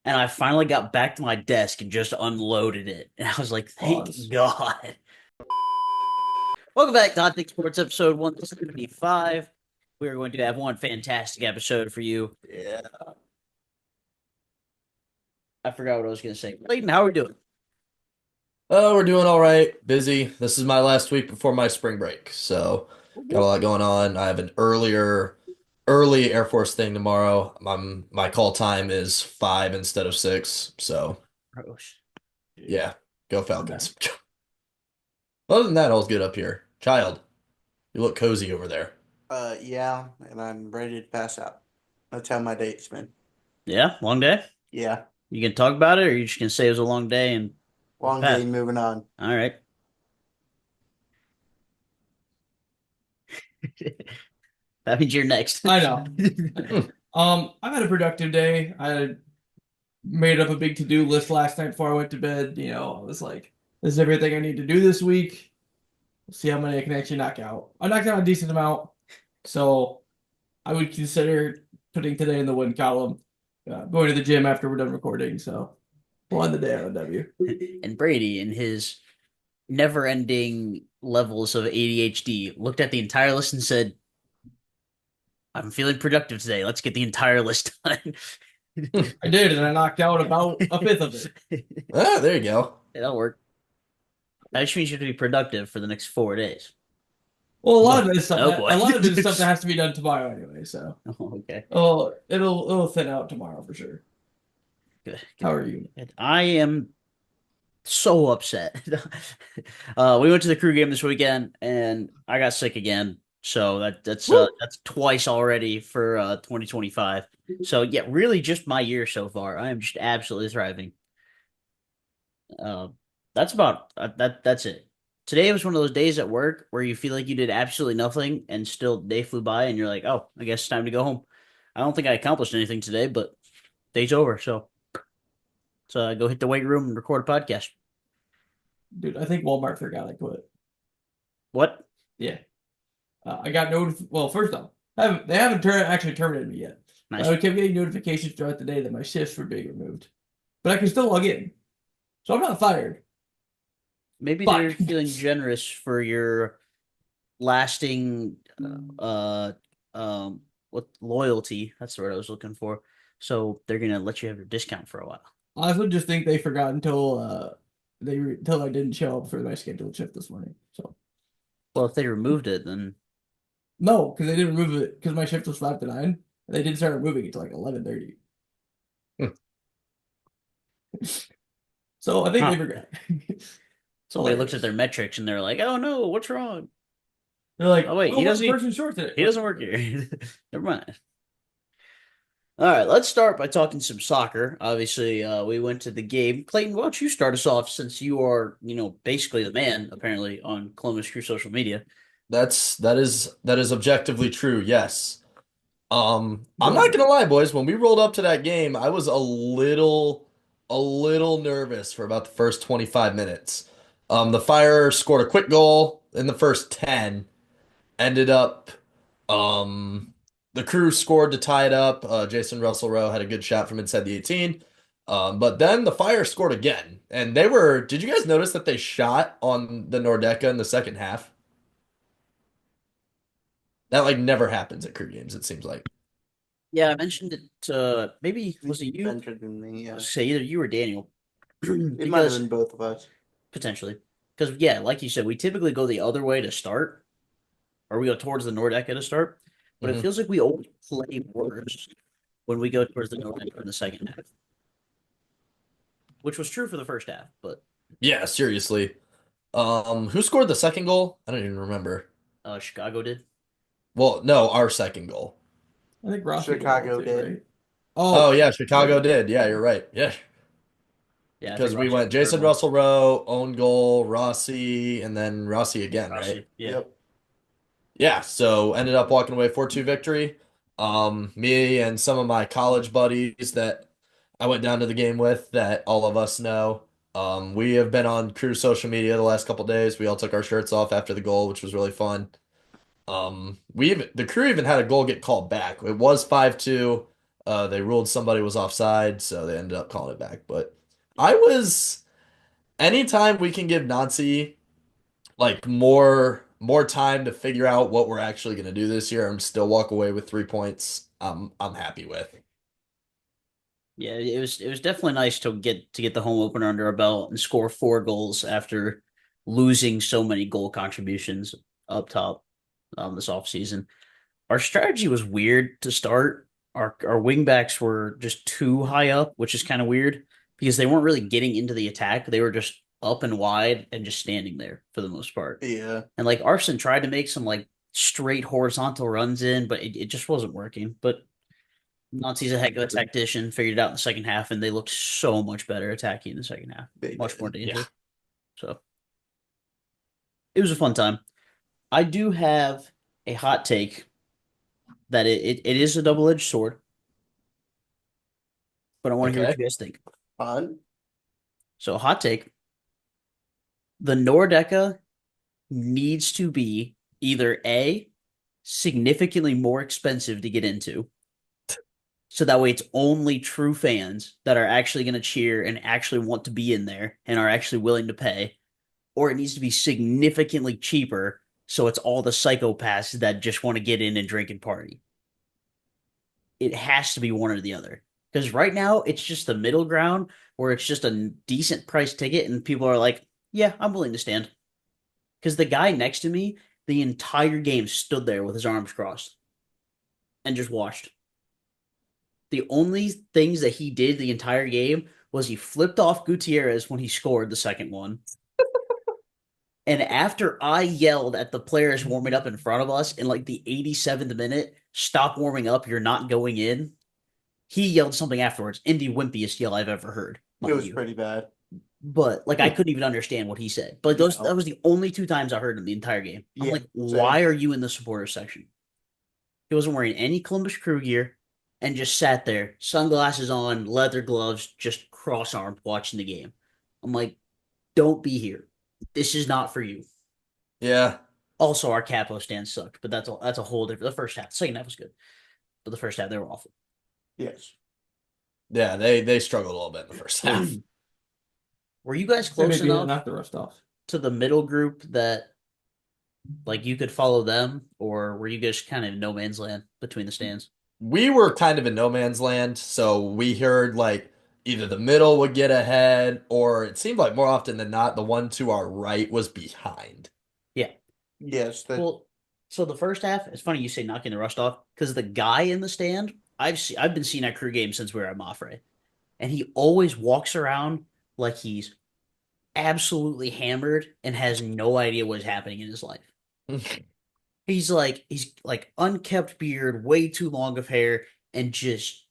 and I finally got back to my desk and just unloaded it. And I was like, thank Pause. God. Welcome back to Hot Take Sports episode 175. We are going to have one fantastic episode for you. Yeah. I forgot what I was going to say. Clayton, how are we doing? Oh, we're doing all right. Busy. This is my last week before my spring break, so got a lot going on. I have an early Air Force thing tomorrow. My call time is 5 instead of 6, so Gross. yeah, go Okay. Falcons. Other than that, all's good up here. Child, you look cozy over there. Yeah, and I'm ready to pass out. That's how my date's been. Yeah, long day? Yeah, You can talk about it, or you just going to say it was a long day and long pass? day, moving on. All right. That means you're next. I know. I've had a productive day. I made up a big to-do list last night before I went to bed. I was like, this is everything I need to do this week. See how many I can actually knock out. I knocked out a decent amount, so I would consider putting today in the win column. Going to the gym after we're done recording, so we'll end the day on a W. And Brady, in his never-ending levels of ADHD, looked at the entire list and said, I'm feeling productive today. Let's get the entire list done. I did, and I knocked out about a fifth of it. Ah, there you go. Yeah, that'll work. That just means you have to be productive for the next 4 days. Well, a lot of it is Oh, stuff. boy. A lot of it is stuff that has to be done tomorrow anyway. So, Oh, okay. it'll thin out tomorrow for sure. Good. How are you? I am so upset. We went to the crew game this weekend, and I got sick again. So that's twice already for 2025. So yeah, really just my year so far. I am just absolutely thriving. Uh, that's about that's it. Today was one of those days at work where you feel like you did absolutely nothing and still the day flew by and you're like, oh, I guess it's time to go home. I don't think I accomplished anything today, but day's over. So I go hit the weight room and record a podcast. Dude, I think Walmart forgot I quit. What? Yeah. I got well, first off, they haven't actually terminated me yet. Nice. I kept getting notifications throughout the day that my shifts were being removed. But I can still log in. So I'm not fired. Maybe But- they're feeling generous for your lasting what loyalty. That's the word I was looking for. So they're gonna let you have your discount for a while. I also just think they forgot until until I didn't show up for my scheduled shift this morning. So Well, if they removed it, then no, because they didn't remove it because my shift was 5 to 9. And they didn't start removing it till like 11:30. So I think Huh. they forgot. somebody looks at their metrics and they're like, "Oh no, what's wrong?" They're like, Oh wait, well, he doesn't. one person short today. He doesn't work here. Never mind. All right, let's start by talking some soccer. Obviously, we went to the game. Clayton, why don't you start us off since you are, basically the man apparently on Columbus Crew social media. That is objectively true. Yes. I'm not gonna lie, boys. When we rolled up to that game, I was a little nervous for about the first 25 minutes. The Fire scored a quick goal in the first 10. Ended up, the Crew scored to tie it up. Jason Russell Rowe had a good shot from inside the 18. But then the Fire scored again, and did you guys notice that they shot on the Nordeca in the second half? That like never happens at Crew games, it seems like. Yeah, I mentioned it. Maybe was it you? Mentioned in the, I was gonna say either you or Daniel, it might have because been both of us. potentially, because yeah, like you said, we typically go the other way to start, or we go towards the Nordeca to start. But it Mhm. feels like we always play worse when we go towards the Nordeca in the second half, which was true for the first half. But Yeah, seriously. Who scored the second goal? I don't even remember. Chicago did. Well, no, our second goal. I think Rossi Chicago too, did. right? Oh, yeah, Chicago did. Yeah, you're right. Yeah, Yeah, I because think we Rossi went was the third Jason one. Russell Rowe, own goal, Rossi, and then Rossi again, Rossi, right? yeah. Yep. Yeah, so ended up walking away 4-2 victory. Me and some of my college buddies that I went down to the game with that all of us know. We have been on Crew social media the last couple days. We all took our shirts off after the goal, which was really fun. The Crew even had a goal get called back. It was 5-2. They ruled somebody was offside, so they ended up calling it back. But I was anytime we can give Nancy like more time to figure out what we're actually gonna do this year and still walk away with 3 points, I'm happy with. Yeah, it was definitely nice to get the home opener under our belt and score 4 goals after losing so many goal contributions up top this offseason. Our strategy was weird to start. Our wingbacks were just too high up, which is kind of weird because they weren't really getting into the attack. They were just up and wide and just standing there for the most part. Yeah. And like Arson tried to make some like straight horizontal runs in, but it just wasn't working. But Nazi's a heck of a tactician, figured it out in the second half, and they looked so much better attacking in the second half. They Much more did. Yeah. danger. So it was a fun time. I do have a hot take that it is a double-edged sword, but I want to hear what Okay. you guys think. Fun. So hot take, the Nordeca needs to be either A, significantly more expensive to get into, so that way it's only true fans that are actually going to cheer and actually want to be in there and are actually willing to pay, or it needs to be significantly cheaper so it's all the psychopaths that just want to get in and drink and party. It has to be one or the other. Because right now it's just the middle ground where it's just a decent price ticket and people are like, yeah, I'm willing to stand. Because the guy next to me, the entire game stood there with his arms crossed and just watched. The only things that he did the entire game was he flipped off Gutierrez when he scored the second one. And after I yelled at the players warming up in front of us in like the 87th minute, stop warming up, you're not going in, he yelled something afterwards in the wimpiest yell I've ever heard, It was you. pretty bad. But like I couldn't even understand what he said. But those No. that was the only 2 times I heard him the entire game. I'm Yeah, like, same. why are you in the supporters section? He wasn't wearing any Columbus Crew gear and just sat there, sunglasses on, leather gloves, just cross armed watching the game. I'm like, don't be here. This is not for you. Yeah. Also, our capo stand sucked, but that's a whole different. The first half, the second half was good, but the first half they were awful. Yes. Yeah, they struggled a little bit in the first half. Were you guys Maybe close get enough knock the rust off. to the middle group that like you could follow them, or were you guys kind of in no man's land between the stands? We were kind of in no man's land, so we heard like either the middle would get ahead, or it seemed like more often than not, the one to our right was behind. Yeah. Yes. Well, so the first half, it's funny you say knocking the rust off because the guy in the stand, I've been seeing that Crew game since we were at Mafre, and he always walks around like he's absolutely hammered and has no idea what's happening in his life. He's like unkept beard, way too long of hair, and just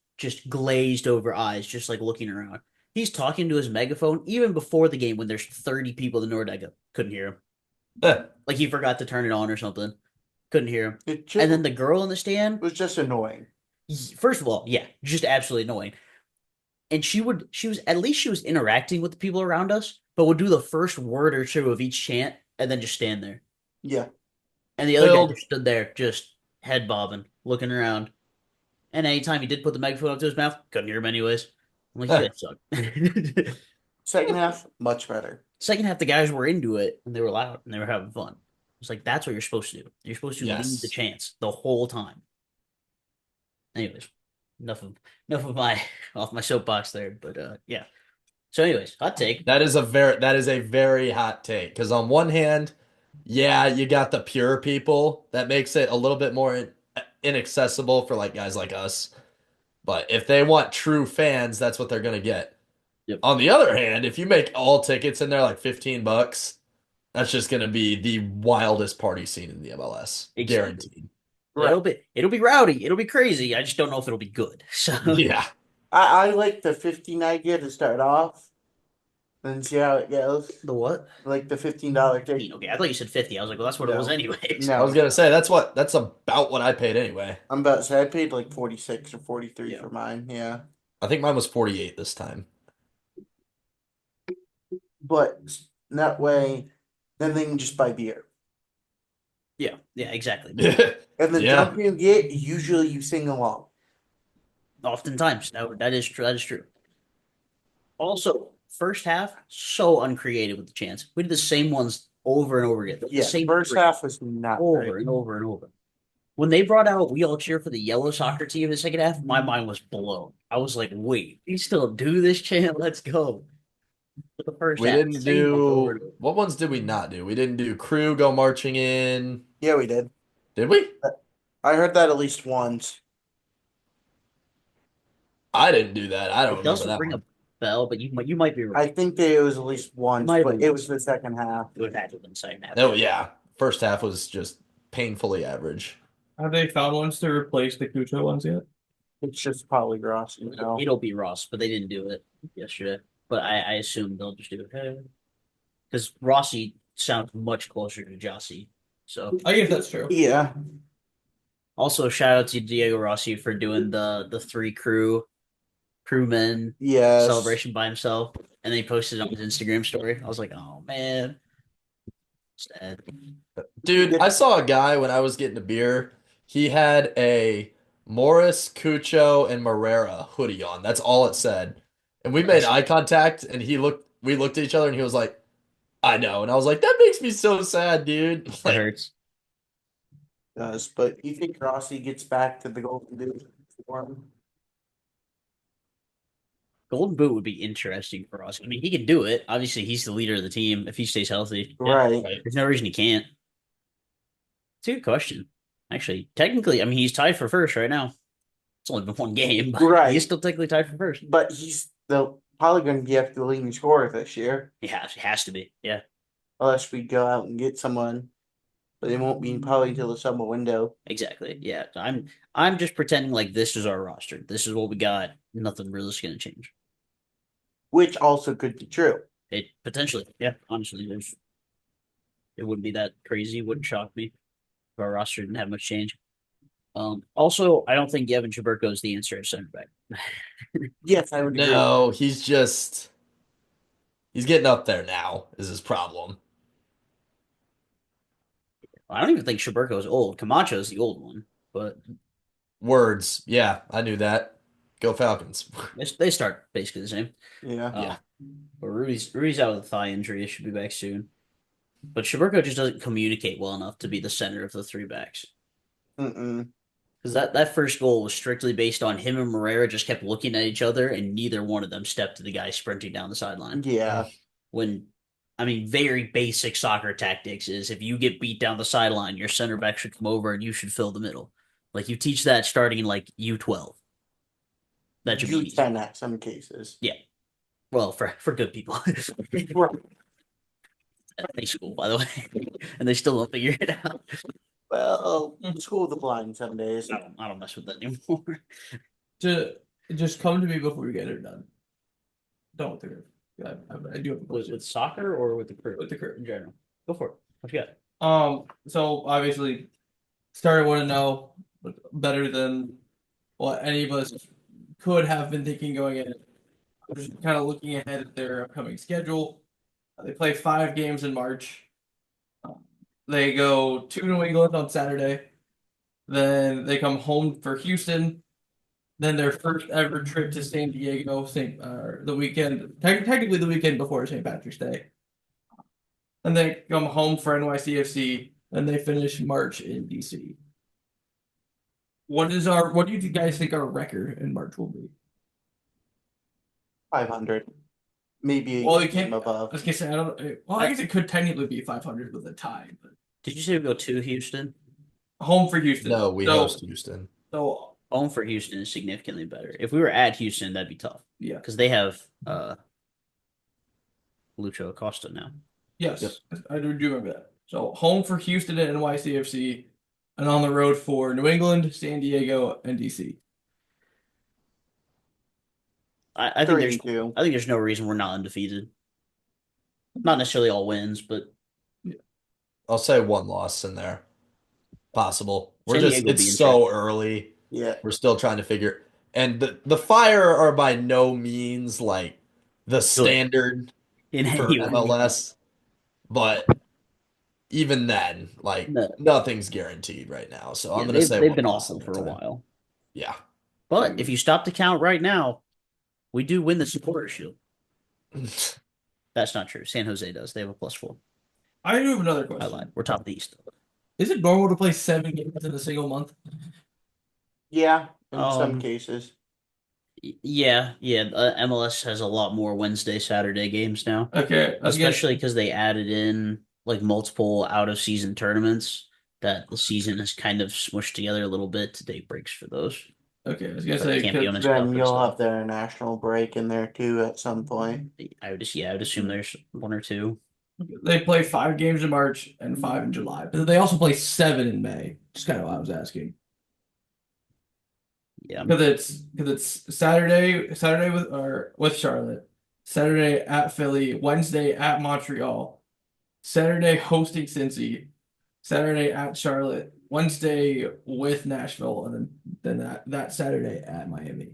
glazed over eyes, just like looking around. He's talking to his megaphone even before the game when there's 30 people in the Nordega. Couldn't hear him. Like he forgot to turn it on or something. Couldn't hear him. It And then the girl in the stand, was just annoying. first of all, yeah, just absolutely annoying. And she was interacting with the people around us, but would do the first word or two of each chant and then just stand there. Yeah. And the other guy Filled. just stood there, just head bobbing, looking around. And anytime he did put the megaphone up to his mouth, couldn't hear him anyways. I'm like, you guys suck. Second half, much better. Second half, the guys were into it and they were loud and they were having fun. It's like that's what you're supposed to do. You're supposed to lead Yes. the chants the whole time. Anyways, enough of my off my soapbox there, but yeah. So, anyways, hot take. That is a very hot take because on one hand, yeah, you got the pure people that makes it a little bit more inaccessible for like guys like us. But if they want true fans, that's what they're gonna get. Yep. On the other hand, if you make all tickets in there like $15, that's just gonna be the wildest party scene in the MLS. Exactly. Guaranteed. It'll be rowdy. It'll be crazy. I just don't know if it'll be good. So Yeah. I like the 15 idea to start off, then see how it goes. the what? Like the $15 ticket. Okay, I thought you said 50. I was like, well, that's what it No. was anyways. No. I was gonna say that's about what I paid anyway. I'm about to say I paid like 46 or 43 Yeah. for mine. Yeah. I think mine was 48 this time. But that way, then they can just buy beer. Yeah, exactly. And the Yeah. drunk you get, usually you sing along. Oftentimes, that is true. That is true. Also, first half so uncreative with the chance. We did the same ones over and over again. The Yeah, same first three half was not over great. and over and over. When they brought out "We All Cheer for the Yellow Soccer Team" in the second half, my mind was blown. I was like, "Wait, we still do this chant? Let's go!" But the first We half, didn't same ones over and do over. what ones did we not do? We didn't do crew go marching in. Yeah, we did. Did we? I heard that at least once. I didn't do that. I don't It remember doesn't that ring one. a bell, but you might be I right. think that it was at least It once, might have but been it was once. the second half. It would have had to have been the second half. Oh yeah. First half was just painfully average. Have they found ones to replace the Cucho ones yet? It's just probably Ross, It'll be Ross, but they didn't do it yesterday. But I assume they'll just do it because Rossi sounds much closer to Jossie. So I guess that's true. Yeah. also shout out to Diego Rossi for doing the three crewmen Yes. celebration by himself, and then he posted it on his Instagram story. I was like, oh man, sad. Dude, I saw a guy when I was getting a beer. He had a Morris, Cucho, and Morera hoodie on. That's all it said. And we made eye contact and we looked at each other and he was like, I know. And I was like, that makes me so sad, dude. It Like, hurts. Does, but you think Rossi gets back to the Golden Boot for him? Golden Boot would be interesting for us. I mean, he can do it. Obviously, he's the leader of the team if he stays healthy. Yeah, Right. right. there's no reason he can't. It's a good question. Actually, technically, I mean, he's tied for first right now. It's only been one game, but Right. he's still technically tied for first. But he's probably going to be after the leading scorer this year, He has to be. Yeah, unless we go out and get someone. But it won't be probably until the summer window. exactly. Yeah, I'm just pretending like this is our roster. This is what we got. Nothing really is going to change. Which also could be true. It potentially, yeah. Honestly, it wouldn't be that crazy. Wouldn't shock me if our roster didn't have much change. Also, I don't think Yevon Chaburko is the answer at center back. Yes, I would agree. No, he's getting up there now, is his problem. I don't even think Chaburko is old. Camacho is the old one, but Words. Yeah, I knew that. Go Falcons. they start basically the same. Yeah. Uh, Yeah. But Rui's out with a thigh injury. He should be back soon. But Chaburko just doesn't communicate well enough to be the center of the three backs. Mm-mm. Because that first goal was strictly based on him and Moreira just kept looking at each other, and neither one of them stepped to the guy sprinting down the sideline. Yeah. When, I mean, very basic soccer tactics is if you get beat down the sideline, your center back should come over and you should fill the middle. Like you teach that starting in like U12. That should be easy. U10 at some cases. Yeah. Well, for good people. Right. High school, by the way, and they still don't figure it out. Well, school of the blind some days. I don't mess with that anymore. To just come to me before we get it done. Don't with the group. I do have a With question. soccer or with the crew? With the crew. In general. Go for it. What you got? So obviously, started want to know better than what any of us could have been thinking going in. I'm just kind of looking ahead at their upcoming schedule. They play 5 games in March. They go to New England on Saturday. Then they come home for Houston. Then their first ever trip to San Diego, the weekend, technically the weekend before St. Patrick's Day. And they come home for NYCFC, and they finish March in DC. What do you guys think our record in March will be? 500. Maybe Well, a you can't. game above. I was gonna say I don't. Well, I guess it could technically be 500 with a tie, but Did you say we go to Houston? home for Houston. No, we host Houston. So Home for Houston is significantly better. If we were at Houston, that'd be tough yeah, because they have Lucho Acosta now. yes, Yep. I do remember that. So home for Houston and NYCFC, and on the road for New England, San Diego, and DC. I think 3 there's and 2. I think there's no reason we're not undefeated. Not necessarily all wins, but I'll say one loss in there. Possible. San Diego It's being so early. Yeah. We're still trying to figure. And the Fire are by no means like the standard in for any way. MLS, but even then, like No. nothing's guaranteed right now. So I'm gonna they've say they've one been loss awful in that for a time. while. Yeah. But if you stop the count right now, we do win the Supporter Shield. That's not true. San Jose does. They have a +4. I do have another I lied. question. We're top of the East. Is it normal to play 7 games in a single month? Yeah, in some Um, cases. yeah. MLS has a lot more Wednesday, Saturday games now, Okay, I guess. especially because they added in like multiple out of season tournaments that the season has kind of smushed together a little bit to take breaks for those, Okay, I was gonna like say because Campeones Cup Then and you'll stuff. have the international break in there too at some point. I would assume there's one or two. they play 5 games in March and 5 in July, but they also play 7 in May. Just kind of what I was asking. Yeah, Because it's Saturday with Charlotte, Saturday at Philly, Wednesday at Montreal, Saturday hosting Cincy, Saturday at Charlotte, Wednesday with Nashville, and then that Saturday at Miami.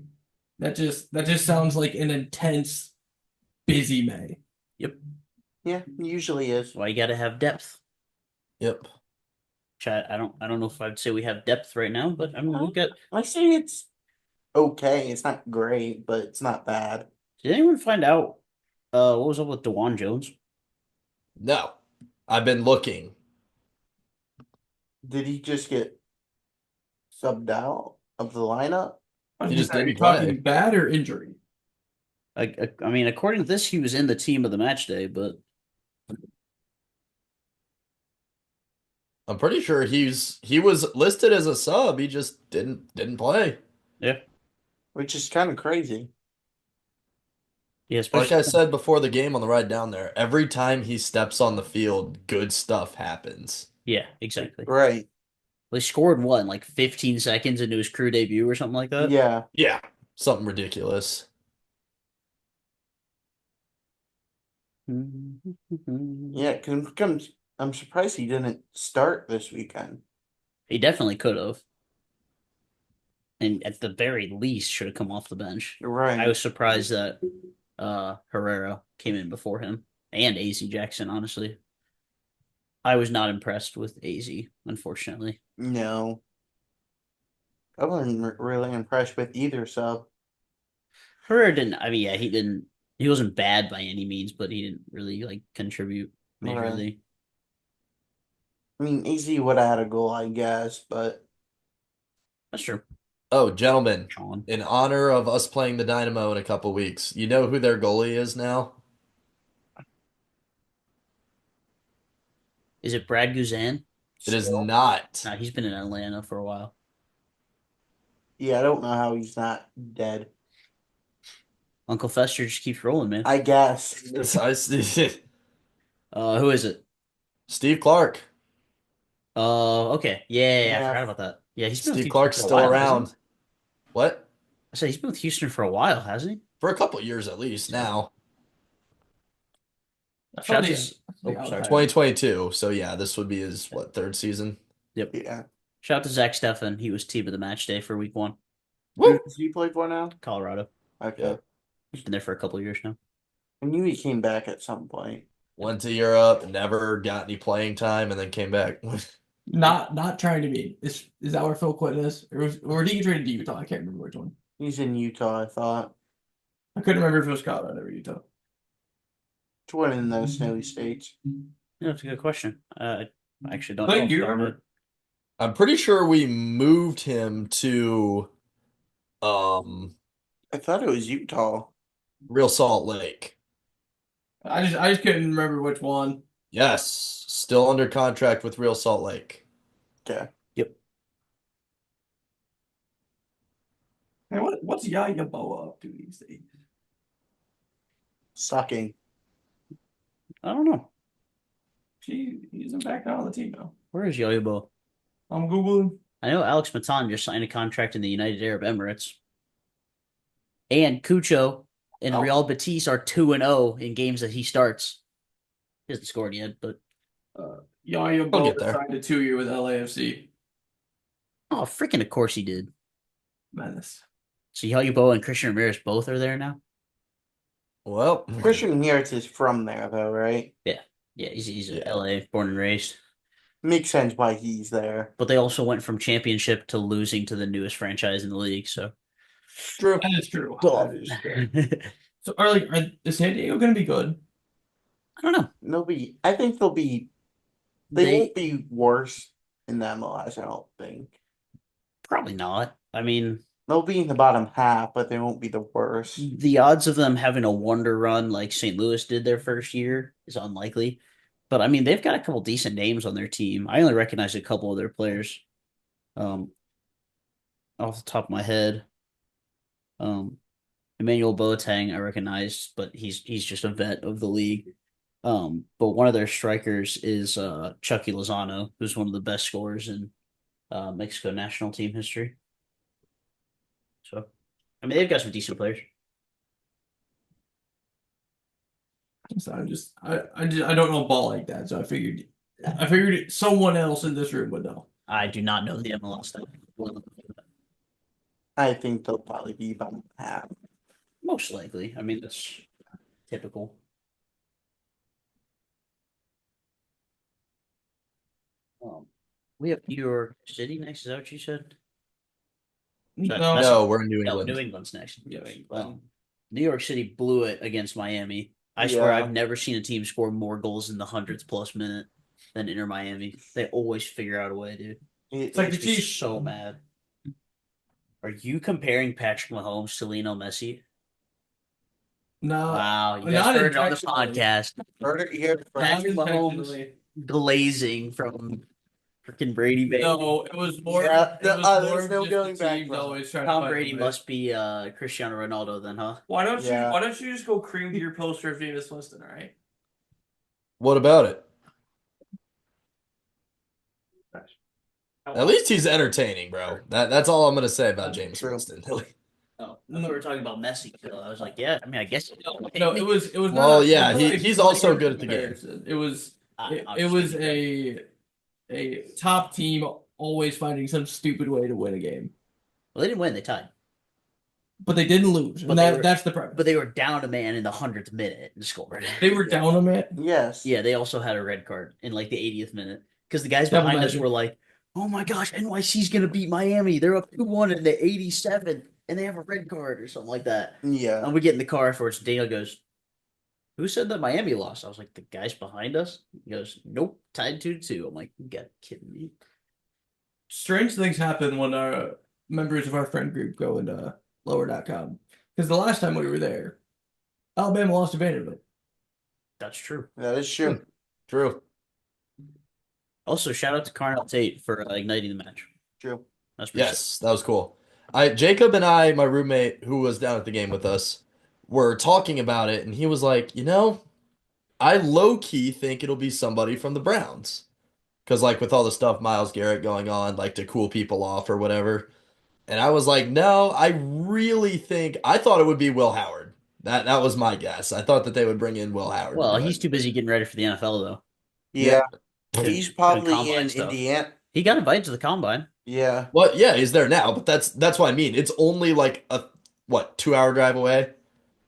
That just sounds like an intense, busy May. yep. Yeah, usually is. Why you got to have depth. Yep. Chat. I don't know if I'd say we have depth right now, but I mean we've got. I say it's okay. It's not great, but it's not bad. Did anyone find out what was up with DeJuan Jones? No. I've been looking. Did he just get subbed out of the lineup? He just Are you didn't play. talking bad or injury? I mean, according to this, he was in the team of the match day, but I'm pretty sure he was listed as a sub. He just didn't play. yeah, Which is kind of crazy. yeah, Like especially I said before the game on the ride down there, every time he steps on the field, good stuff happens. yeah, exactly. Right. Well, he scored what in like 15 seconds into his crew debut or something like that. Yeah. Yeah. Something ridiculous. Yeah. I'm surprised he didn't start this weekend. He definitely could have, and at the very least, should have come off the bench. I Right. was surprised that Herrera came in before him and AZ Jackson. Honestly, I was not impressed with AZ, unfortunately. No. I wasn't really impressed with either sub. Herrera didn't. I mean, yeah, he didn't. He wasn't bad by any means, but he didn't really like contribute Right. majorly. I mean, AZ would have had a goal, I guess, but That's true. Oh, gentlemen, Sean, in honor of us playing the Dynamo in a couple weeks, you know who their goalie is now? is it Brad Guzan? It is still. not. Nah, he's been in Atlanta for a while. Yeah, I don't know how he's not dead. Uncle Fester just keeps rolling, man. I guess. Who is it? Steve Clark. Okay, yeah, I Yeah. forgot about that. Yeah, he's been with Steve Houston Clark's for a still while, hasn't around. What? I said he's been with Houston for a while, hasn't he? For a couple years at least now. I Shout thought out to. he, Oh, sorry. 2022. So yeah, this would be his what, third season? Yep. Yeah. Shout out to Zach Steffen. He was team of the match day for week 1, Who Woo! does he play for now? Colorado. Okay. Yep. He's been there for a couple years now. I knew he came back at some point. Went to Europe, never got any playing time, and then came back. not trying to be. Is that where Phil Quinn is, or did he get traded to Utah? I can't remember which one. He's in Utah, I thought. I couldn't remember if it was Colorado or Utah. It's one in those snowy states. Yeah, that's a good question. I actually don't Clayton, know. do you remember? I'm pretty sure we moved him to um I thought it was Utah. Real Salt Lake. I just couldn't remember which one. Yes, still under contract with Real Salt Lake. Okay. Yep. Hey, what's Yaya Boa up to these days? Sucking. I don't know. He's back down on the team now. Where is Yoyobo? I'm Googling. I know Alex Matan just signed a contract in the United Arab Emirates. And Cucho and Oh. Real Betis are 2-0 in games that he starts. He hasn't scored yet, but Yaya He'll Boa get there. signed a 2-year with LAFC. oh, freaking of course he did. Menace. So Yoyobo and Christian Ramirez both are there now? Well, Christian Ramirez is from there, though, right? Yeah, he's Yeah. LA, born and raised. Makes sense why he's there. But they also went from championship to losing to the newest franchise in the league, so True. That is true. Well, That is true. So is San Diego going to be good? I don't know. I think they'll be. They They won't be worse in the MLS. I don't think probably not. I mean, they'll be in the bottom half, but they won't be the worst. the odds of them having a wonder run like St. Louis did their first year is unlikely. But I mean, they've got a couple decent names on their team. I only recognize a couple of their players, um, off the top of my head. Um, Emmanuel Boateng, I recognized, but he's just a vet of the league. But one of their strikers is Chucky Lozano, who's one of the best scorers in Mexico national team history. So, I mean, they've got some decent players. So I don't know ball like that. So I figured someone else in this room would know. I do not know the MLS stuff. I think they'll probably be bottom half. Most likely. I mean, that's typical. We have New York City next. Is that what you said? No, No, we're in New No, England. New England's next. Yes. New York City blew it against Miami. I swear I've never seen a team score more goals in the hundredth plus minute than Inter Miami. They always figure out a way, dude. It's like the Makes me Chiefs. so mad. Are you comparing Patrick Mahomes to Lionel Messi? No, Wow, you guys not heard it on the intentionally. podcast. Heard it here first. Patrick Not Mahomes intentionally. glazing from freaking Brady, baby. No, it was more. Yeah, it was more there's of no just going the back teams from it. always trying to Tom find Brady a way. must be Cristiano Ronaldo then, huh? Why don't Yeah. you? Why don't you just go cream to your poster of Jameis Winston? All right. What about it? At least he's entertaining, bro. That's all I'm gonna say about James True. Winston. Oh, I thought we were talking about Messi. So I was like, yeah. I mean, I guess. No, it was not. Well, yeah, it was not a he's also blanket good at the game. comparison. It was it Obviously, was a top team always finding some stupid way to win a game, well, they didn't win. They tied, but they didn't lose, But and they were- that's the premise. but they were down a man in the 100th minute and scored. They were down a man. Yes. Yeah, they also had a red card in like the 80th minute because the guys Double behind us magic. were like, "Oh my gosh, NYC's gonna beat Miami. They're up 2-1 in the 87th, and they have a red card or something like that." Yeah. And we get in the car afterwards. Daniel goes, "Who said that Miami lost?" I was like, "The guys behind us." He goes, "Nope, tied 2-2." I'm like, "You got kidding me?" Strange things happen when our members of our friend group go into lower.com. Because the last time we were there, Alabama lost to Vanderbilt. That's true. That is true. True. Also, shout out to Carnell Tate for igniting the match. True. That's pretty Yes, that was cool. Jacob and I, my roommate who was down at the game with us, were talking about it, and he was like, I low key think it'll be somebody from the Browns. Because, like, with all the stuff Myles Garrett going on, like to cool people off or whatever. And I was like, no, I really think I thought it would be Will Howard. That was my guess. I thought that they would bring in Will Howard. Well, but- he's too busy getting ready for the NFL though. Yeah. Doing- He's doing probably combine in stuff. Indiana. He got invited to the combine. Yeah. Well, yeah, he's there now, but that's what I mean. It's only like a 2-hour drive away.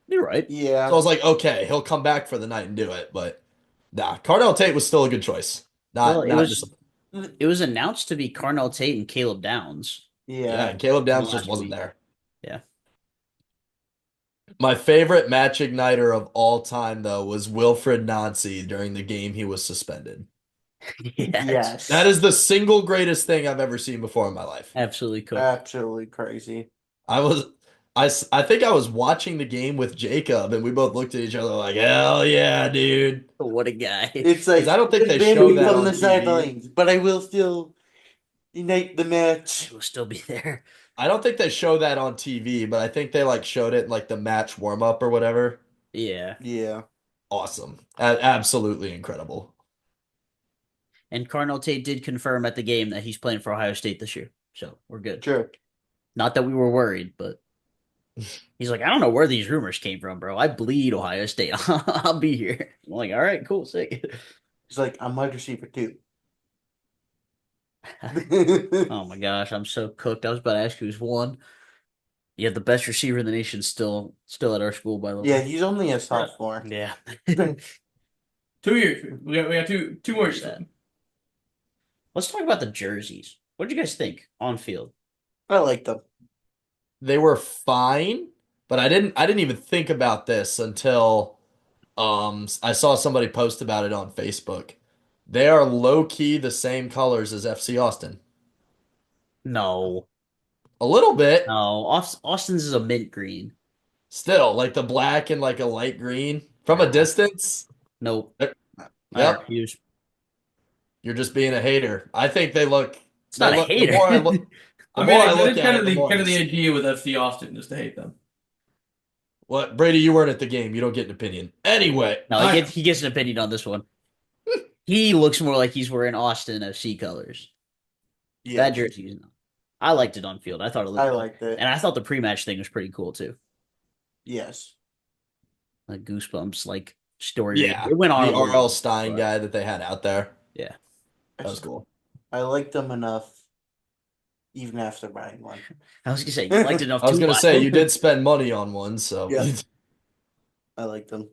You're right. Yeah. So I was like, okay, he'll come back for the night and do it, but nah, Cardell Tate was still a good choice. Well, it was Just it was announced to be Carnell Tate and Caleb Downs. yeah, Yeah. Caleb Downs Last just wasn't week. there. Yeah. My favorite match igniter of all time though was Wilfred Nancy during the game he was suspended. Yes. That is the single greatest thing I've ever seen before in my life. Absolutely cooked. Absolutely crazy. I think I was watching the game with Jacob and we both looked at each other like, hell yeah, dude. What a guy. It's like 'Cause I don't think they banned show me that from on the TV. sidelines, but I will still unite the match. We'll still be there. I don't think they show that on TV, but I think they like showed it in like the match warm up or whatever. Yeah. Yeah. Awesome. Absolutely incredible. And Carnell Tate did confirm at the game that he's playing for Ohio State this year. So we're good. Sure. Not that we were worried, but he's like, I don't know where these rumors came from, bro. I bleed Ohio State. I'll be here. I'm like, all right, cool, sick. It's like I'm wide receiver too. Oh my gosh, I'm so cooked. I was about to ask who's won. You have the best receiver in the nation still at our school, by the way. Yeah, he's only a sophomore. Yeah. 2 years. We got two more years. Percent. Let's talk about the jerseys. What did you guys think on field? I like them. they were fine, but I didn't even think about this until I saw somebody post about it on Facebook. They are low key the same colors as FC Austin. No, A little bit, no. Austin's is a mint green. still, like the black and like a light green from a Nah, distance. nope. I Yep, refuse. you're just being a hater. I think they look It's not a the more I hater. look the I mean, more I that look is at kind it, of the the more kind I of the see. idea with FC Austin is to hate them. What, Brady, you weren't at the game. You don't get an opinion. Anyway, No, I he gets an opinion on this one. He looks more like he's wearing Austin FC colors. That Yes, jersey is not. I liked it on field. I thought it looked I good. liked it. And I thought the pre-match thing was pretty cool too. Yes, Like Goosebumps, like story read. yeah, It went on the a little R.L. long, Stein but guy that they had out there. yeah. That was cool. I liked them enough, even after buying one. I was gonna say you liked it enough I was to gonna buy say one. you did spend money on one, so Yeah. I liked them.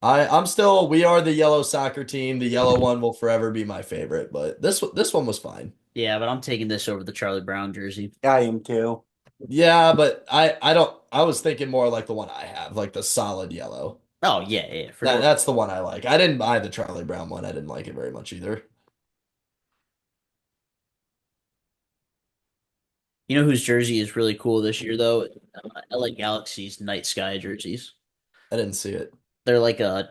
I'm still we are the yellow soccer team. The yellow one will forever be my favorite, but this one was fine. Yeah, but I'm taking this over the Charlie Brown jersey. I am too. Yeah, but I don't I was thinking more like the one I have, like the solid yellow. Oh yeah, for sure. That's the one I like. I didn't buy the Charlie Brown one. I didn't like it very much either. You know whose jersey is really cool this year though? LA Galaxy's night sky jerseys. I didn't see it. They're like a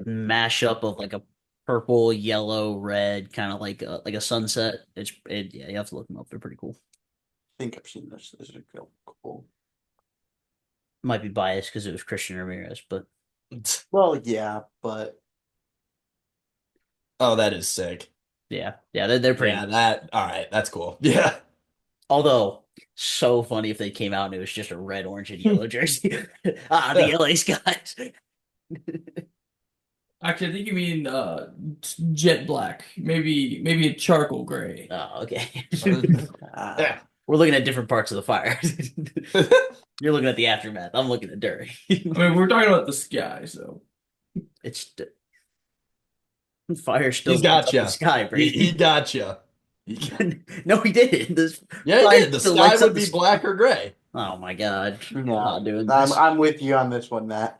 mashup of like a purple, yellow, red, kind of like a sunset. Yeah, you have to look them up. They're pretty cool. I think I've seen this. This is cool. Might be biased because it was Christian Ramirez, but Well, yeah, but Oh, that is sick. yeah, they're pretty. Yeah, that all right, that's cool. Yeah. Although, so funny if they came out and it was just a red, orange, and yellow jersey. The LA Skies. Actually, I think you mean jet black, maybe a charcoal gray. Oh, okay. uh, We're looking at different parts of the fire. You're looking at the aftermath. I'm looking at during. I mean, we're talking about the sky, so It's fire still He's lights got up you. the sky, He Brady. got you. No, he didn't. This Yeah, he fire did. The still sky lights up would the be black or gray. Oh my god. I'm no, not doing this. I'm with you on this one, Matt.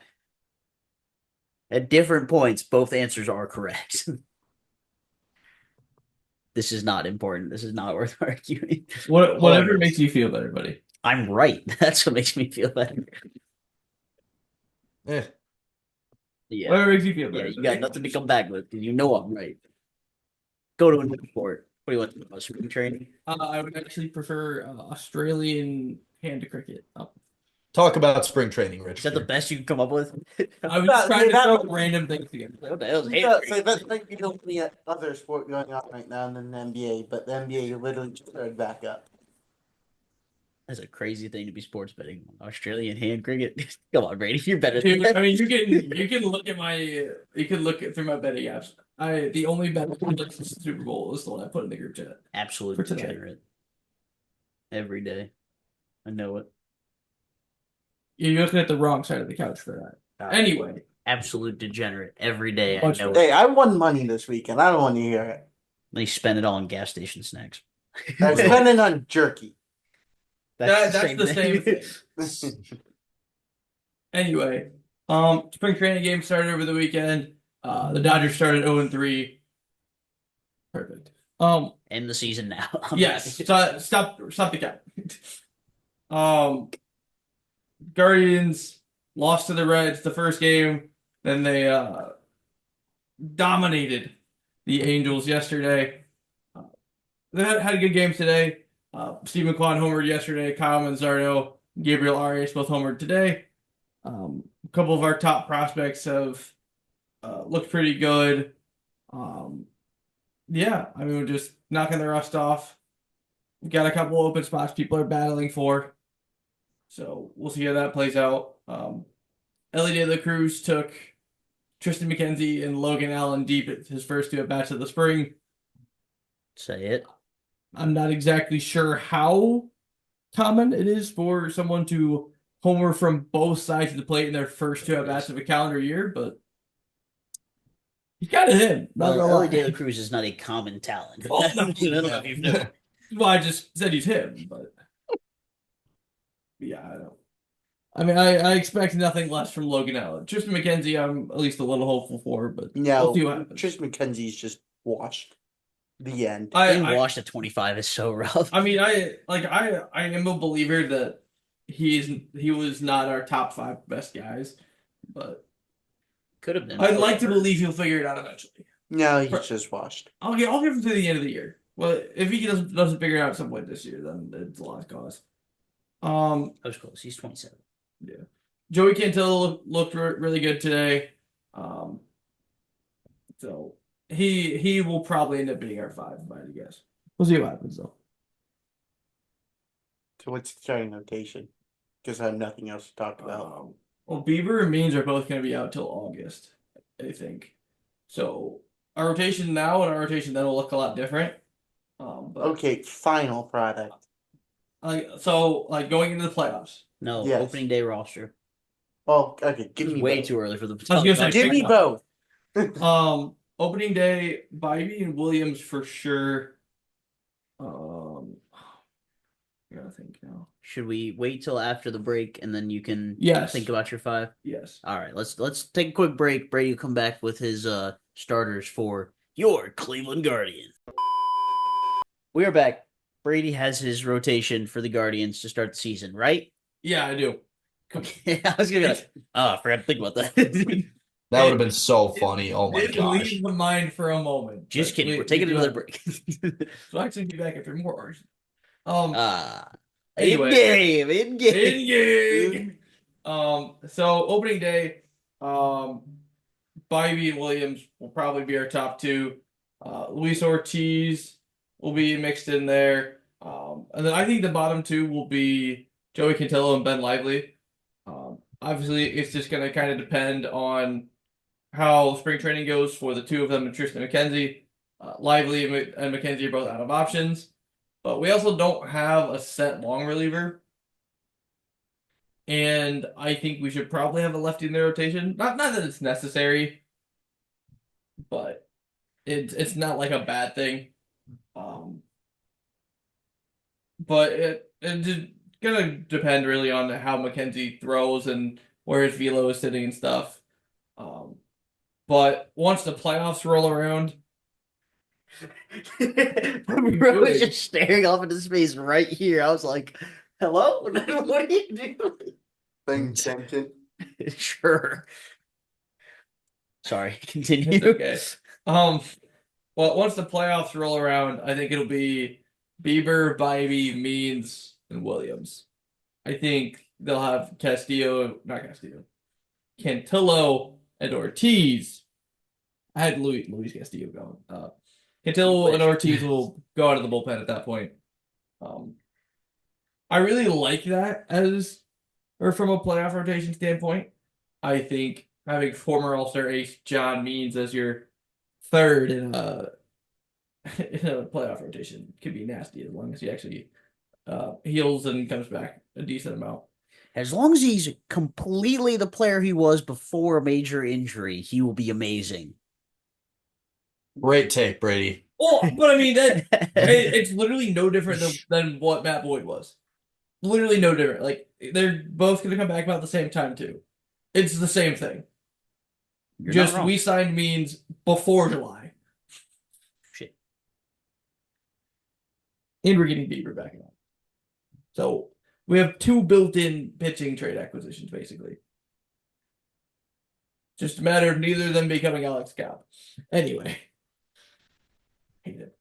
At different points, both answers are correct. This is not important. This is not worth arguing. whatever makes you feel better, buddy. I'm right. That's what makes me feel better. Eh. Yeah. Whatever makes you feel Yeah, better. you got nothing to come back with because you know I'm right. Go to a new sport. What do you want to do? Spring training? I would actually prefer Australian hand cricket. Talk about spring training, Rich. Is that the best you can come up with? I was No, just trying to that- throw random things together. What the hell is Yeah, hand so that's like the only other sport going on right now than the NBA, but the NBA literally just started back up. That's a crazy thing to be sports betting on. Australian hand cricket. Come on, Brady. You're better Dude, than I that. mean, you can look at through my betting apps. The only bet that predicts the Super Bowl is the one I put in the group chat. Absolute For today. degenerate. Every day. I know it. You're looking at the wrong side of the couch for that. Anyway, Absolute degenerate. Every day. I Bunch know of- it. Hey, I won money this weekend. I don't want to hear it. They spend it all on gas station snacks. I was spending on jerky. that's the same thing. Anyway, spring training game started over the weekend. The Dodgers started 0-3. Perfect. End the season now. I'm Yes. happy. Stop the count. Guardians lost to the Reds the first game. Then they dominated the Angels yesterday. They had a good game today. Stephen Kwan homered yesterday. Kyle Manzardo, Gabriel Arias both homered today. A couple of our top prospects have looked pretty good. Yeah, I mean, we're just knocking the rust off. We've got a couple open spots people are battling for. So we'll see how that plays out. Ellie De La Cruz took Tristan McKenzie and Logan Allen deep at his first two at-bats of the spring. Say it. I'm not exactly sure how common it is for someone to homer from both sides of the plate in their first two at-bats of a calendar year, but he's got it in. Not gonna Ellie lie. De La Cruz is not a common talent. Oh, no. I don't know if you've noticed. Well, I just said he's him, but yeah, I don't. I mean, I expect nothing less from Logan Allen. Tristan McKenzie, I'm at least a little hopeful for, but we'll see what No, happens. Tristan McKenzie's just washed. The end. Being I washed at 25 is so rough. I mean, I am a believer that he was not our top 5 best guys, but Could have been. I'd like to believe he'll figure it out eventually. No, he's just washed. I'll give him to the end of the year. Well, if he doesn't figure it out at some point this year, then it's a lost cause. I was close. He's 27. Yeah. Joey Cantillo looked really good today. Um, so he will probably end up being our 5, if I had to guess. We'll see what happens though. So what's the starting rotation? Because I have nothing else to talk about. Well, Bieber and Means are both going to be out till August, I think. So our rotation now and our rotation then will look a lot different. But Okay, final product. like going into the playoffs. No, Yes. opening day roster. Oh, okay, give This is me way both. too early for the. I was gonna say, Give me both. Opening day, Bybee and Williams for sure. I gotta think now. Should we wait till after the break and then you can Yes. think about your 5? Yes. All right, let's take a quick break. Brady will come back with his starters for your Cleveland Guardians. We are back. Brady has his rotation for the Guardians to start the season, right? Yeah, I do. Okay, I was gonna be like, I forgot to think about that. That would have been so funny. Oh my It gosh. leaves the mind for a moment. Just but kidding. We're we taking do another have- break. So actually be back after more. In Anyway. game. In game. So opening day, Bybee and Williams will probably be our top 2. Luis Ortiz will be mixed in there. And then I think the bottom 2 will be Joey Cantillo and Ben Lively. Obviously, it's just going to kind of depend on how spring training goes for the 2 of them and Tristan McKenzie. Lively and McKenzie are both out of options. But we also don't have a set long reliever. And I think we should probably have a lefty in the rotation. Not that it's necessary, but it's not like a bad thing. But it's just gonna depend really on how McKenzie throws and where his velo is sitting and stuff. But once the playoffs roll around, Bro was just staring off into space right here. I was like, hello? What are you doing? Thing sentient. Sure. Sorry, continue. it's okay. Well, once the playoffs roll around, I think it'll be Bieber, Bybee, Means, and Williams. I think they'll have Cantillo and Ortiz. I had Luis Castillo going. Cantillo and Ortiz will go out of the bullpen at that point. I really like that from a playoff rotation standpoint. I think having former All-Star ace John Means as your third in a playoff rotation could be nasty as long as he actually heals and comes back a decent amount. As long as he's completely the player he was before a major injury, he will be amazing. Great take, Brady. Oh, but I mean it's literally no different than what Matt Boyd was. Literally no different. Like they're both going to come back about the same time too. It's the same thing. You're Just not wrong. we signed Means before July. Shit. And we're getting Bieber back on. So we have 2 built-in pitching trade acquisitions, basically. Just a matter of neither of them becoming Alex Cobb. Anyway. Hate it.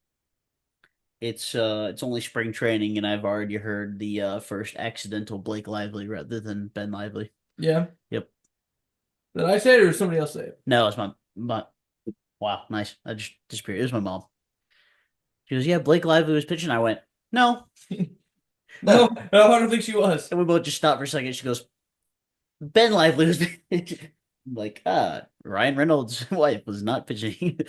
It's only spring training, and I've already heard the first accidental Blake Lively rather than Ben Lively. Yeah. Yep. Did I say it or did somebody else say it? No, it's my wow, nice. I just disappeared. It was my mom. She goes, yeah, Blake Lively was pitching. I went, no. No, I don't think she was. And we both just stopped for a second. She goes, Ben Lively was pitching. I'm like, Ryan Reynolds' wife was not pitching.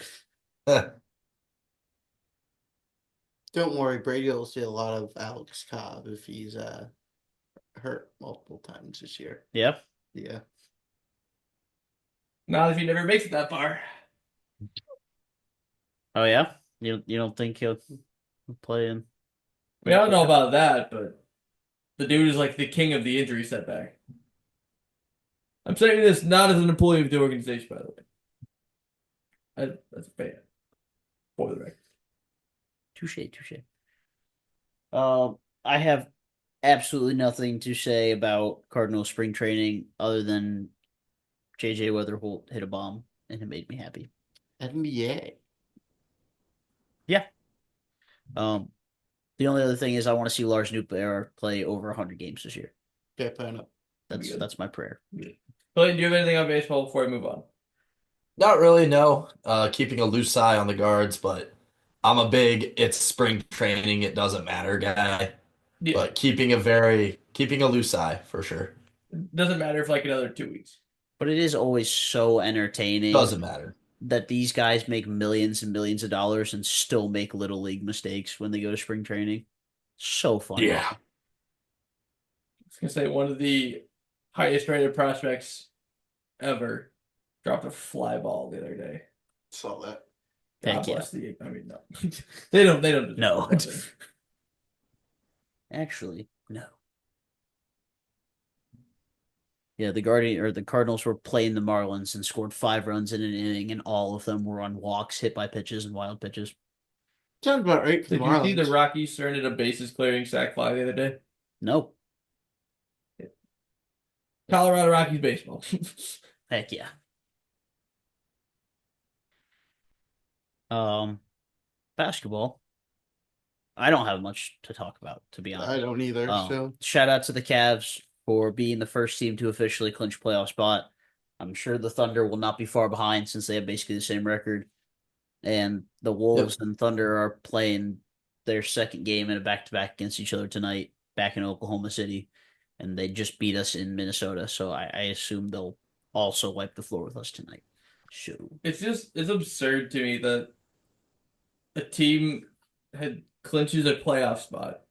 Don't worry, Brady will see a lot of Alex Cobb if he's hurt multiple times this year. Yeah. Yeah. Not if he never makes it that far. Oh yeah? You don't think he'll play in? I mean, I don't know about that, but the dude is like the king of the injury setback. I'm saying this not as an employee of the organization, by the way. That's a fan. For the record. Touche, touche. I have absolutely nothing to say about Cardinal spring training other than JJ Weatherholt hit a bomb and it made me happy. NBA. Yeah. The only other thing is I want to see Lars Nootbaar play over 100 games this year. Okay, put up. That's my prayer. Clayton, do you have anything on baseball before we move on? Not really, no. Keeping a loose eye on the guards, but I'm a big it's spring training, it doesn't matter guy. Yeah, But keeping a loose eye for sure. it doesn't matter if like another 2 weeks. But it is always so entertaining Doesn't matter. that these guys make millions and millions of dollars and still make little league mistakes when they go to spring training. So funny. Yeah. I was gonna say one of the highest rated prospects ever dropped a fly ball the other day. Saw that. Heck God yeah. bless the. I mean, no, they don't. They don't. No. deserve that. Actually, no. Yeah, the Cardinals were playing the Marlins and scored 5 runs in an inning, and all of them were on walks, hit by pitches, and wild pitches. Sounds about right for the Did you see the Marlins. Rockies turned a bases clearing sac fly the other day? Nope. Colorado Rockies baseball. Heck yeah. Basketball. I don't have much to talk about, to be honest. I don't either. So Shout out to the Cavs for being the first team to officially clinch playoff spot. I'm sure the Thunder will not be far behind since they have basically the same record. And the Wolves and Thunder are playing their second game in a back-to-back against each other tonight back in Oklahoma City. And they just beat us in Minnesota, so I assume they'll also wipe the floor with us tonight. So It's absurd to me that a team clinches a playoff spot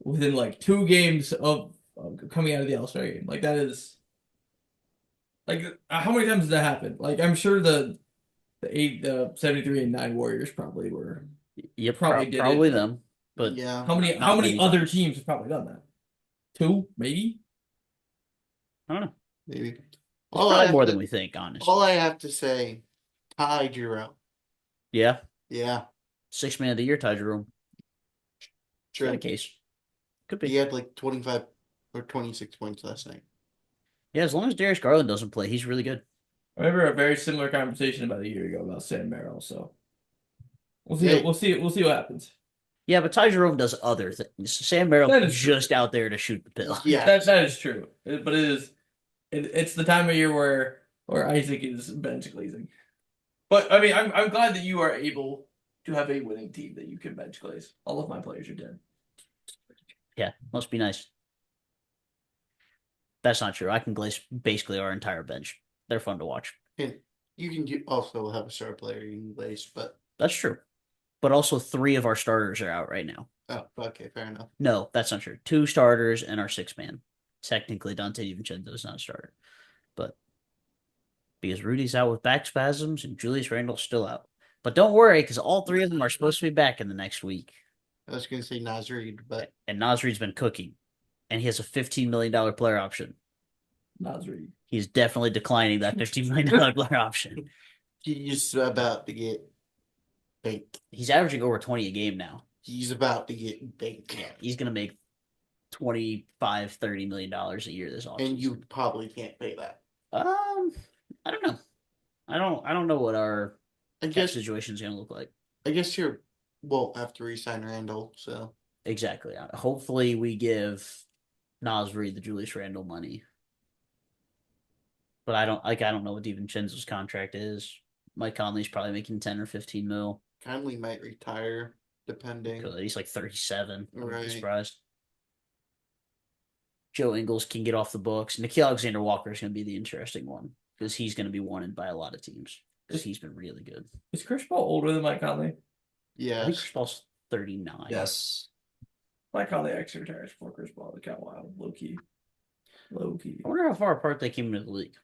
within like 2 games of coming out of the All-Star game. Like that is like how many times does that happen? Like I'm sure the 73-9 Warriors probably were. yeah, Probably did probably it. them. But yeah, How many Not many other times. teams have probably done that? 2, maybe? I don't know. maybe. It's All I probably have more to- than we think, honestly. All I have to say, Ty Jerome. Yeah. Yeah, 6th man of the year, Ty Jerome. sure. Got a case. Could be. He had like 25 or 26 points last night. Yeah, as long as Darius Garland doesn't play, he's really good. I remember a very similar conversation about a year ago about Sam Merrill, so we'll see. Hey. We'll see what happens. Yeah, but Ty Jerome does other things. Sam Merrill That is is true. just out there to shoot the pill. Yeah, That is true, but it's the time of year where Isaac is bench glazing. But I mean, I'm glad that you are able to have a winning team that you can bench glaze. All of my players are dead. Yeah, must be nice. That's not true. I can glaze basically our entire bench. They're fun to watch. and you can also have a star player you can place, but That's true. But also 3 of our starters are out right now. oh, okay, fair enough. No, that's not true. 2 starters and our 6th man. Technically, Dante DiVincenzo is not a starter. But because Rudy's out with back spasms and Julius Randle's still out. But don't worry, because all 3 of them are supposed to be back in the next week. I was gonna say Naz Reid, but And Nasri's been cooking. And he has a $15 million player option. Nasri. He's definitely declining that $15 million player option. he's about to get banked. He's averaging over 20 a game now. He's about to get banked. Yeah, he's going to make $25-30 million a year this offseason. And you probably can't pay that. I don't know. I don't know what our I cap guess situation is going to look like. I guess you won't have to re-sign Randall, so Exactly. Hopefully we give Nasri the Julius Randle money. But I don't know what DiVincenzo's contract is. Mike Conley's probably making 10 or 15 mil. Conley might retire depending. He's like 37. I wouldn't be Right. surprised. Joe Ingles can get off the books. Nikhil Alexander Walker is going to be the interesting one because he's going to be wanted by a lot of teams because he's been really good. Is Chris Paul older than Mike Conley? I think Yes. Chris Paul's 39. Yes. Mike Conley actually retires before Chris Paul. It's kind of wild. Low key. I wonder how far apart they came into the league.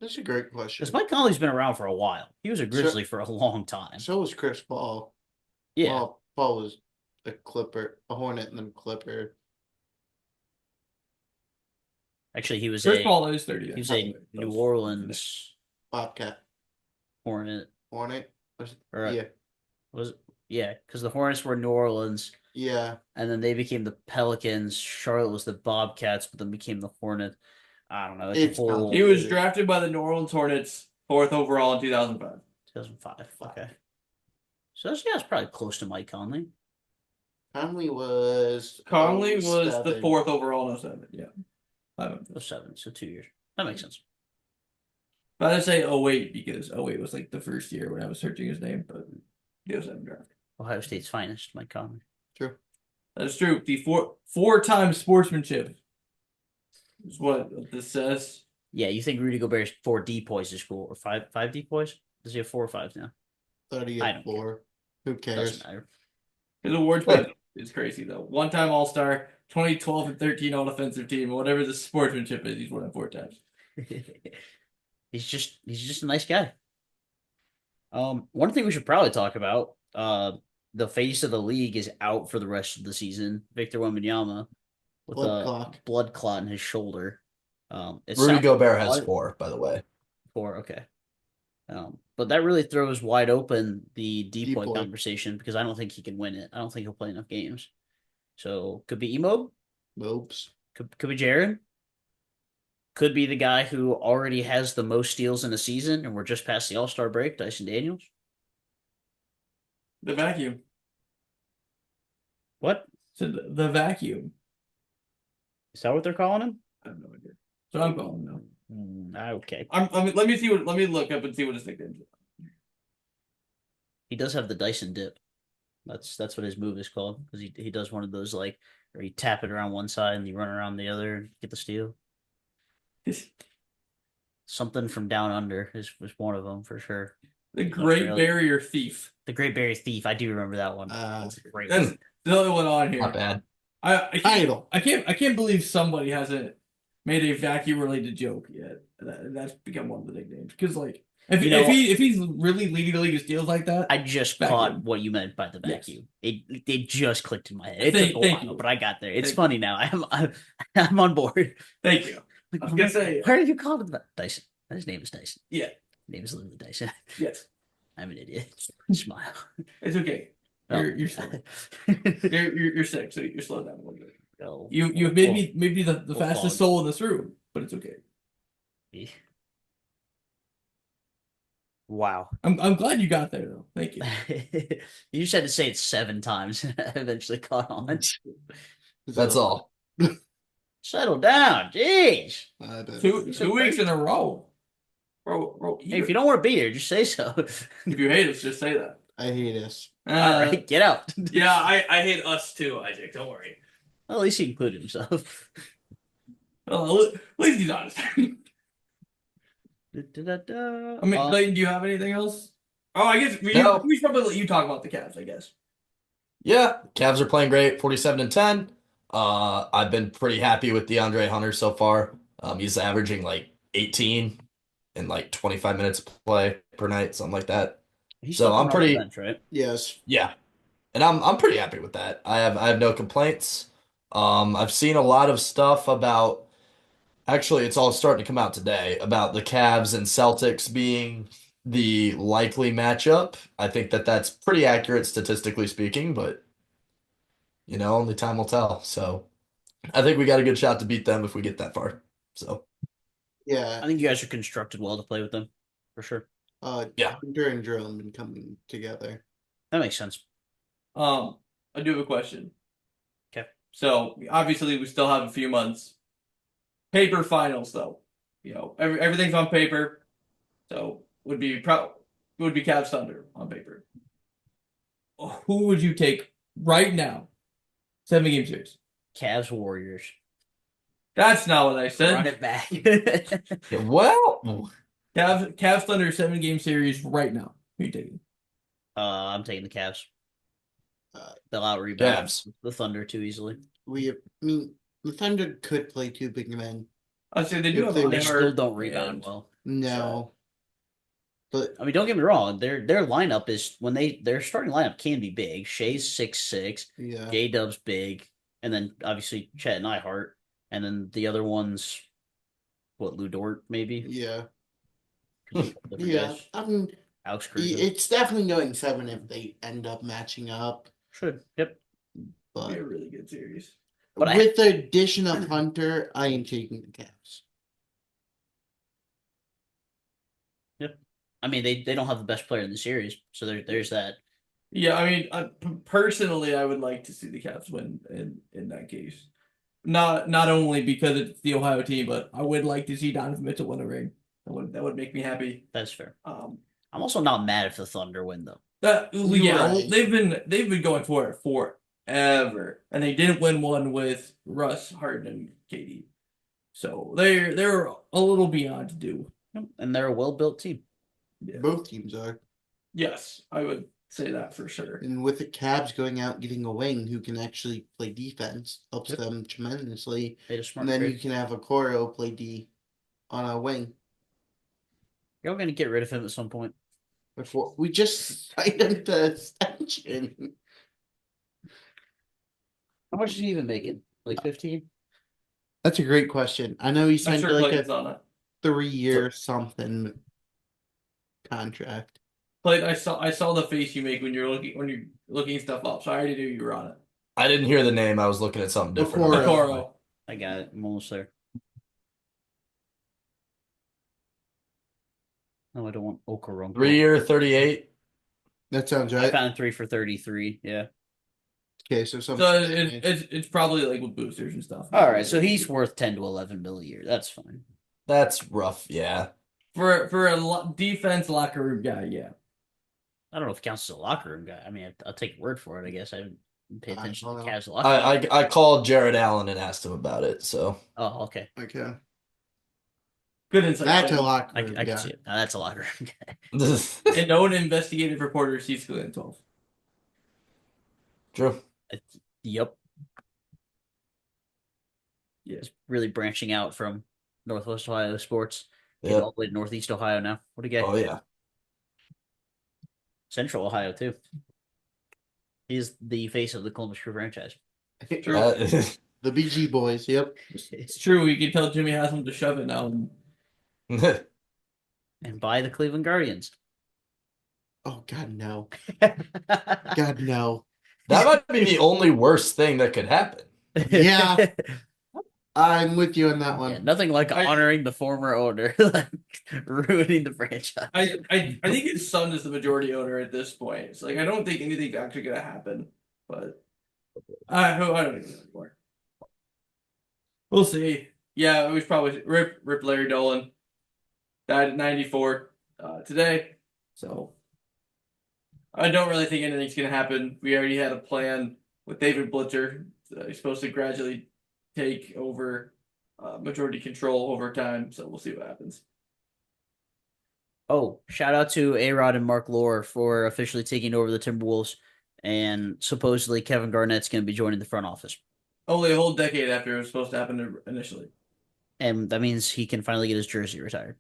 That's a great question. Because Mike Conley's been around for a while. He was a Grizzly for a long time. So was Chris Paul. Yeah. Paul was a Clipper, a Hornet, and then a Clipper. Actually, he was Chris a Paul is 30. he was a New Orleans Bobcat. Hornet, Hornet. or Yeah. was yeah, because the Hornets were New Orleans, Yeah. and then they became the Pelicans. Charlotte was the Bobcats, but then became the Hornet. I don't know. It's a It's whole He was drafted by the New Orleans Hornets, 4th overall in 2005. 2005. Okay, so it's probably close to Mike Conley. Conley was the 07. 4th overall in 07. Yeah. 07, so 2 years. That makes sense. But I'd say 08 because 08 was like the first year when I was searching his name, but the 07 draft. Ohio State's finest, Mike Conley. True. That's true. The four-time sportsmanship is what this says. Yeah, you think Rudy Gobert's 4 depoys is cool, or five depoys? Does he have 4 or 5 now? 30 I and don't 4. Who cares? Doesn't matter. His awards page is crazy though. One-time All-Star, 2012 and 13 All-Defensive Team, whatever the sportsmanship is, he's won it 4 times. He's just a nice guy. One thing we should probably talk about, the face of the league is out for the rest of the season. Victor Wembanyama with a blood clot in his shoulder. Rudy Gobert has 4, by the way. 4, okay. But that really throws wide open the depoy conversation because I don't think he can win it. I don't think he'll play enough games. So could be Emo. Mopes. Could be Jared. Could be the guy who already has the most steals in a season, and we're just past the All-Star break, Dyson Daniels. The vacuum. What? So the vacuum. Is that what they're calling him? I have no idea. So I'm calling him now. Okay. Let me look up and see what his nickname is. He does have the Dyson dip. That's what his move is called because he does one of those like where you tap it around one side and you run around the other and get the steal. Something from Down Under was one of them for sure. The Great Barrier Thief. The Great Barrier Thief. I do remember that one. That's a great That's one. the other one on here. Not bad. I can't believe somebody hasn't made a vacuum related joke yet. That's become one of the nicknames because like if he's really leading the league of steals like that, I just caught what you meant by the vacuum. Yes. It just clicked in my head. It took a while, but I got there. It's funny now. I'm on board. Thank you. I was gonna say, why are you called Dyson? His name is Dyson. Yeah. His name is literally Dyson. Yes. I'm an idiot. Smile. It's okay. You're slow. you're sick, so you're slowed down a little bit. Oh, You've made me the fastest soul in this room, but it's okay. Yeah. Wow. I'm glad you got there though. Thank you. You just had to say it 7 times. I eventually caught on. That's all. Settle down. Jeez. 2 weeks in a row. Bro, hey, if you don't want to be here, just say so. If you hate us, just say that. I hate us. All right, get out. Yeah, I hate us too, Isaac. Don't worry. Well, at least he included himself. Well, at least he's honest. I mean, Clayton, do you have anything else? Oh, I guess we should probably let you talk about the Cavs, I guess. Yeah, Cavs are playing great, 47-10. I've been pretty happy with DeAndre Hunter so far. He's averaging like 18 and like 25 minutes of play per night, something like that. So I'm pretty bench, right? Yes. Yeah. And I'm pretty happy with that. I have no complaints. I've seen a lot of stuff about actually it's all starting to come out today about the Cavs and Celtics being the likely matchup. I think that's pretty accurate statistically speaking, but only time will tell. So I think we got a good shot to beat them if we get that far. So yeah. I think you guys are constructed well to play with them, for sure. Yeah. Hunter and Jerome been coming together. That makes sense. I do have a question. Okay. So obviously we still have a few months. Paper finals though. Everything's on paper. So would be Cavs Thunder on paper. Who would you take right now? 7-game series. Cavs Warriors. That's not what I said. Run it back. Well, Cavs Thunder 7-game series right now. Who are you taking? I'm taking the Cavs. They'll out rebound the Thunder too easily. The Thunder could play 2 big men. I say they do have. They still don't rebound well. No. But I mean, don't get me wrong. Their lineup is their starting lineup can be big. Shea's 6'6", yeah. J-Dub's big, and then obviously Chet and Neihart, and then the other ones what, Lou Dort maybe? Yeah. 'Cause you got different Yeah. guys. I mean, Alex Cruz. it's definitely going 7 if they end up matching up. Should. Yep. Be But a really good series. But with the addition of Hunter, I am taking the Cavs. Yep. I mean, they don't have the best player in the series, so there's that. Yeah, I mean, personally, I would like to see the Cavs win in that case. Not only because it's the Ohio team, but I would like to see Donovan Mitchell win a ring. That would make me happy. That's fair. Um, I'm also not mad if the Thunder win though. yeah, well, Right. they've been going for it forever, and they didn't win one with Russ, Harden, and KD. So they're a little beyond due. Yep. And they're a well-built team. Yeah. Both teams are. Yes, I would say that for sure. And with the Cavs going out getting a wing who can actually play defense helps Yep. them tremendously. They just smart And then trade. you can have a Coro play D on a wing. You're gonna get rid of him at some point. Before we just signed him to extension. How much is he even making? Like 15? That's a great question. I know he I'm signed sure for like Clayton's a on it. 3-year something contract. Clayton, I saw the face you make when you're looking stuff up, so I already knew you were on it. I didn't hear the name. I was looking at something different. Before- Okoro. I got it. I'm almost there. No, I don't want Okoronkwo. 3-year, 38. That sounds I right. found 3 for 33. Yeah. Okay, so some. So it's probably like with boosters and stuff. All right, so he's worth 10 to 11 mil a year. That's fine. That's rough. Yeah. for a defense locker room guy. Yeah, I don't know if it counts as a locker room guy. I mean, I'll take your word for it. I guess I didn't pay attention to don't the know. Cavs locker room. I called Jared Allen and asked him about it. So Oh, okay. Okay. good insight. That's a Clayton. locker I room can guy. see it. Now, that's a locker room guy. And no one investigated reporter sees Clayton 12. True. Yep. Yeah. It's really branching out from Northwest Ohio sports. Get Yeah. all the way to Northeast Ohio now. What do you get? Oh yeah. Central Ohio too. He's the face of the Columbus Crew franchise. True. The BG boys. Yep. It's true. You can tell Jimmy Haslam to shove it now. And buy the Cleveland Guardians. Oh God, no. God, God, no. That might be the only worst thing that could happen. Yeah. I'm with you on that one. Yeah, nothing like honoring the former owner, like ruining the franchise. I think his son is the majority owner at this point. It's like I don't think anything's actually gonna happen, but I don't know anymore. We'll see. Yeah, it was probably Rip Larry Dolan died at 94 today, so I don't really think anything's gonna happen. We already had a plan with David Blitzer. He's supposed to gradually take over majority control over time, so we'll see what happens. Oh, shout out to A-Rod and Mark Lore for officially taking over the Timberwolves, and supposedly Kevin Garnett's going to be joining the front office. Only a whole decade after it was supposed to happen initially. And that means he can finally get his jersey retired.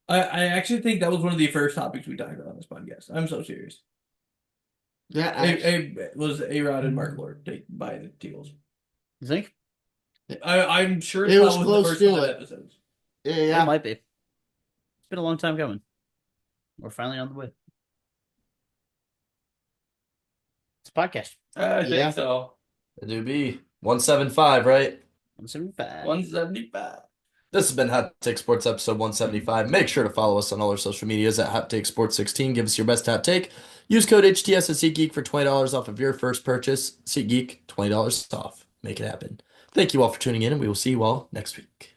I actually think that was one of the first topics we talked about on this podcast. I'm so serious. Yeah, It was A-Rod and Mark Lord taken by the T-Wolves. You think? I'm sure It was that close the first to 5 it. episodes. yeah, It yeah. might be. It's been a long time coming. We're finally on the way. It's a podcast. I Yeah. think so. It do be 175, right? 175. 175. This has been Hot Take Sports episode 175. Make sure to follow us on all our social medias at Hot Take Sports 16. Give us your best hot take. Use code HTS at SeatGeek for $20 off of your first purchase. SeatGeek, $20 off. Make it happen. Thank you all for tuning in, and we will see you all next week.